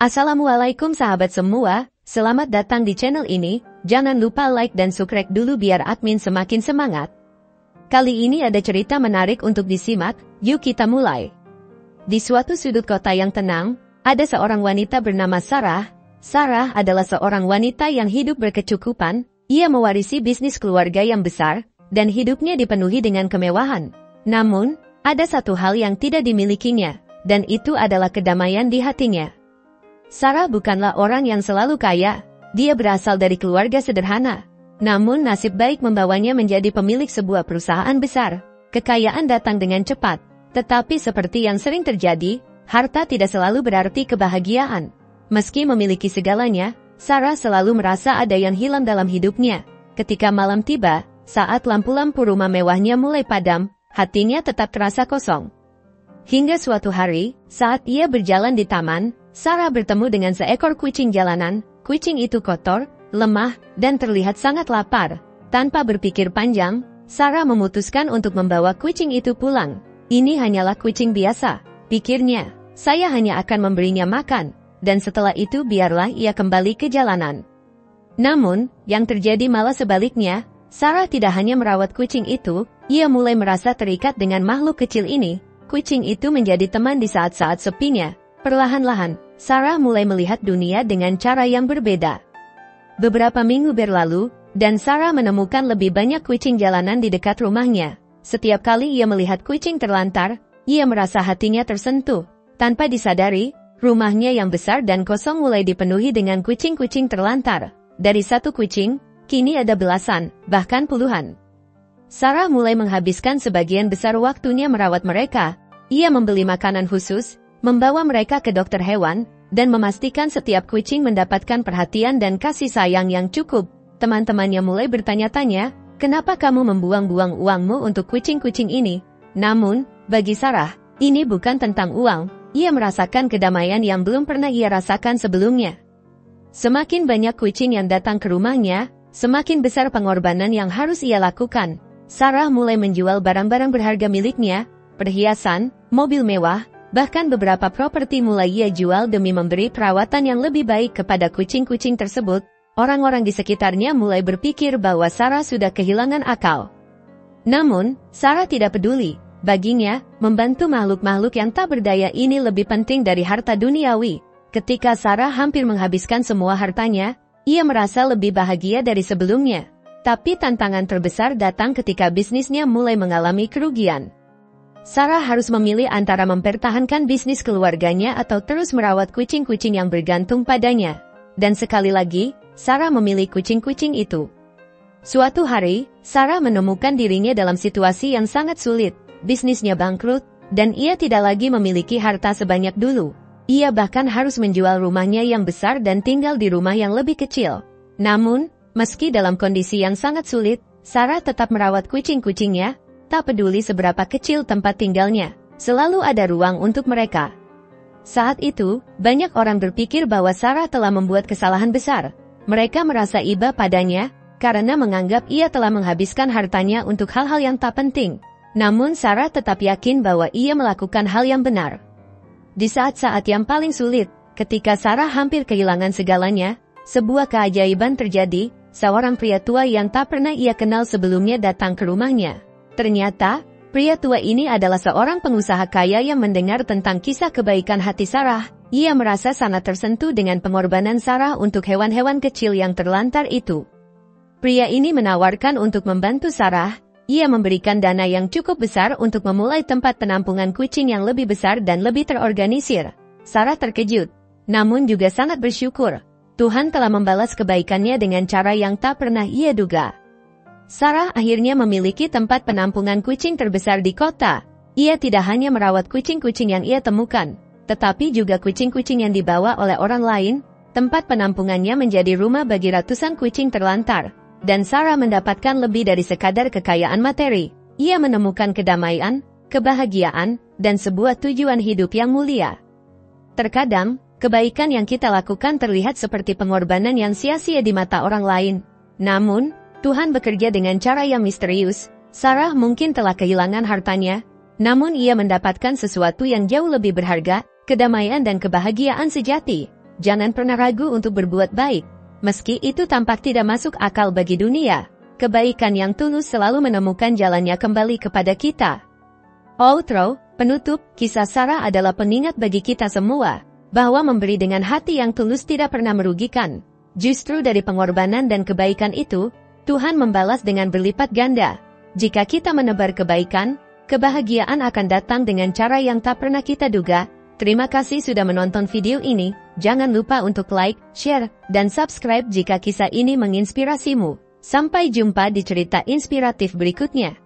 Assalamualaikum sahabat semua, selamat datang di channel ini. Jangan lupa like dan subscribe dulu biar admin semakin semangat. Kali ini ada cerita menarik untuk disimak, yuk kita mulai. Di suatu sudut kota yang tenang, ada seorang wanita bernama Sarah. Sarah adalah seorang wanita yang hidup berkecukupan, ia mewarisi bisnis keluarga yang besar, dan hidupnya dipenuhi dengan kemewahan. Namun, ada satu hal yang tidak dimilikinya, dan itu adalah kedamaian di hatinya. Sarah bukanlah orang yang selalu kaya, dia berasal dari keluarga sederhana. Namun nasib baik membawanya menjadi pemilik sebuah perusahaan besar. Kekayaan datang dengan cepat, tetapi seperti yang sering terjadi, harta tidak selalu berarti kebahagiaan. Meski memiliki segalanya, Sarah selalu merasa ada yang hilang dalam hidupnya. Ketika malam tiba, saat lampu-lampu rumah mewahnya mulai padam, hatinya tetap terasa kosong. Hingga suatu hari, saat ia berjalan di taman, Sarah bertemu dengan seekor kucing jalanan. Kucing itu kotor, lemah, dan terlihat sangat lapar. Tanpa berpikir panjang, Sarah memutuskan untuk membawa kucing itu pulang. Ini hanyalah kucing biasa, pikirnya. Saya hanya akan memberinya makan, dan setelah itu biarlah ia kembali ke jalanan. Namun, yang terjadi malah sebaliknya. Sarah tidak hanya merawat kucing itu, ia mulai merasa terikat dengan makhluk kecil ini. Kucing itu menjadi teman di saat-saat sepinya. Perlahan-lahan, Sarah mulai melihat dunia dengan cara yang berbeda. Beberapa minggu berlalu, dan Sarah menemukan lebih banyak kucing jalanan di dekat rumahnya. Setiap kali ia melihat kucing terlantar, ia merasa hatinya tersentuh. Tanpa disadari, rumahnya yang besar dan kosong mulai dipenuhi dengan kucing-kucing terlantar. Dari satu kucing, kini ada belasan, bahkan puluhan. Sarah mulai menghabiskan sebagian besar waktunya merawat mereka. Ia membeli makanan khusus, membawa mereka ke dokter hewan, dan memastikan setiap kucing mendapatkan perhatian dan kasih sayang yang cukup. Teman-temannya mulai bertanya-tanya, kenapa kamu membuang-buang uangmu untuk kucing-kucing ini? Namun, bagi Sarah, ini bukan tentang uang. Ia merasakan kedamaian yang belum pernah ia rasakan sebelumnya. Semakin banyak kucing yang datang ke rumahnya, semakin besar pengorbanan yang harus ia lakukan. Sarah mulai menjual barang-barang berharga miliknya, perhiasan, mobil mewah, bahkan beberapa properti mulai ia jual demi memberi perawatan yang lebih baik kepada kucing-kucing tersebut. Orang-orang di sekitarnya mulai berpikir bahwa Sarah sudah kehilangan akal. Namun, Sarah tidak peduli. Baginya, membantu makhluk-makhluk yang tak berdaya ini lebih penting dari harta duniawi. Ketika Sarah hampir menghabiskan semua hartanya, ia merasa lebih bahagia dari sebelumnya. Tapi tantangan terbesar datang ketika bisnisnya mulai mengalami kerugian. Sarah harus memilih antara mempertahankan bisnis keluarganya atau terus merawat kucing-kucing yang bergantung padanya. Dan sekali lagi, Sarah memilih kucing-kucing itu. Suatu hari, Sarah menemukan dirinya dalam situasi yang sangat sulit. Bisnisnya bangkrut, dan ia tidak lagi memiliki harta sebanyak dulu. Ia bahkan harus menjual rumahnya yang besar dan tinggal di rumah yang lebih kecil. Namun, meski dalam kondisi yang sangat sulit, Sarah tetap merawat kucing-kucingnya. Tak peduli seberapa kecil tempat tinggalnya, selalu ada ruang untuk mereka. Saat itu, banyak orang berpikir bahwa Sarah telah membuat kesalahan besar. Mereka merasa iba padanya, karena menganggap ia telah menghabiskan hartanya untuk hal-hal yang tak penting. Namun Sarah tetap yakin bahwa ia melakukan hal yang benar. Di saat-saat yang paling sulit, ketika Sarah hampir kehilangan segalanya, sebuah keajaiban terjadi. Seorang pria tua yang tak pernah ia kenal sebelumnya datang ke rumahnya. Ternyata, pria tua ini adalah seorang pengusaha kaya yang mendengar tentang kisah kebaikan hati Sarah. Ia merasa sangat tersentuh dengan pengorbanan Sarah untuk hewan-hewan kecil yang terlantar itu. Pria ini menawarkan untuk membantu Sarah. Ia memberikan dana yang cukup besar untuk memulai tempat penampungan kucing yang lebih besar dan lebih terorganisir. Sarah terkejut, namun juga sangat bersyukur. Tuhan telah membalas kebaikannya dengan cara yang tak pernah ia duga. Sarah akhirnya memiliki tempat penampungan kucing terbesar di kota. Ia tidak hanya merawat kucing-kucing yang ia temukan, tetapi juga kucing-kucing yang dibawa oleh orang lain. Tempat penampungannya menjadi rumah bagi ratusan kucing terlantar. Dan Sarah mendapatkan lebih dari sekadar kekayaan materi. Ia menemukan kedamaian, kebahagiaan, dan sebuah tujuan hidup yang mulia. Terkadang, kebaikan yang kita lakukan terlihat seperti pengorbanan yang sia-sia di mata orang lain. Namun, Tuhan bekerja dengan cara yang misterius. Sarah mungkin telah kehilangan hartanya, namun ia mendapatkan sesuatu yang jauh lebih berharga, kedamaian dan kebahagiaan sejati. jangan pernah ragu untuk berbuat baik. Meski itu tampak tidak masuk akal bagi dunia, kebaikan yang tulus selalu menemukan jalannya kembali kepada kita. Outro, penutup, kisah Sarah adalah pengingat bagi kita semua, bahwa memberi dengan hati yang tulus tidak pernah merugikan. Justru dari pengorbanan dan kebaikan itu, Tuhan membalas dengan berlipat ganda. Jika kita menebar kebaikan, kebahagiaan akan datang dengan cara yang tak pernah kita duga. Terima kasih sudah menonton video ini. Jangan lupa untuk like, share, dan subscribe jika kisah ini menginspirasimu. Sampai jumpa di cerita inspiratif berikutnya.